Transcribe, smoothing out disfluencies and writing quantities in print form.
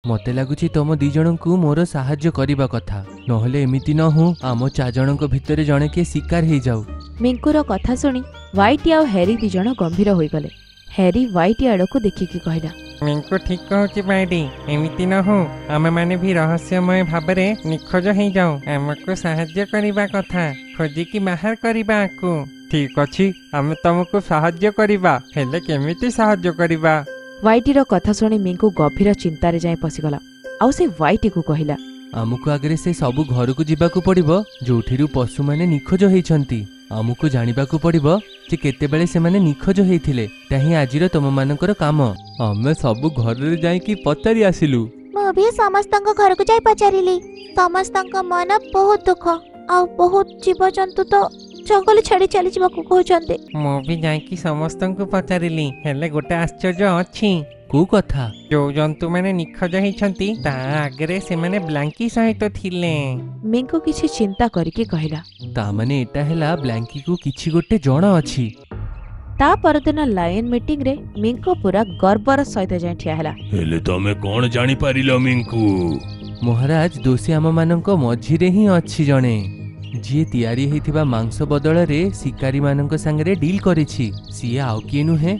मते लगुची तुम दी जन को मोर साहाय्य करबा कथा नहले एमिति न हो आम चार जनक भितर जणे के शिकार हो जाऊ। मिंकुर कथा शुणी व्हाइटी आ हैरी दी जन गंभीर हो गले। हैरी व्हाइटी आड़ को देखिकी कहला, मिंकु ठीक कहूची बाइडी, एमिति न हो आमे माने भी रहस्यमय भाबरे निखोज हो जाऊ। आमको साहाय्य करबा कथा खोजिकी बाहर करबा को। ठीक अछि आमे तुमको साहाय्य करबा, हेले केमिति साहाय्य करबा। व्हाइटीर कथा शुणी मिंकु गभीर चिंतार जाए पशिगला। आउ से व्हाइटी को कहला, आमको आगे से सबु घर को जीवाकू पड़िबो जोठिरु पशु माने निखोज होइछंती। आमको जानिबाकू पड़िबो जे केतेबेले से माने निखोज होइथिले। ताही आजिर तुम मानकर काम। आमे सबु घर रे जाई की पचारि आसिलु। मो भी समस्तंक घर को जाई पचारिली। समस्तंक मन बहुत दुख आ बहुत जीव जंतु तो जंगल छाड़ी चली जीवाकू कहउछंते। मो भी जाई की समस्तंक पचारिली, हेले गोटे आश्चर्य अछि। को कथा? जो जंतु माने निखोज होइछंती ता आगरे से माने ब्लांकी सहित थिले। मिंकु किछि चिंता करिके कहला, ता माने एटा हैला ब्लांकी को किछि गोटे जण अछि। ता परदिन लायन मीटिंग रे मिंकु पूरा गर्वर सहित जाय ठिया हैला। हेले तमे कोन जानि पारिलो मिंकु? महाराज दोषी आम मानक मझिरे ही अछि जणे जी तैयारी हेतिबा मांस बदल रे शिकारी मानक संगे डील करिछि। सिए आउ किए नुहे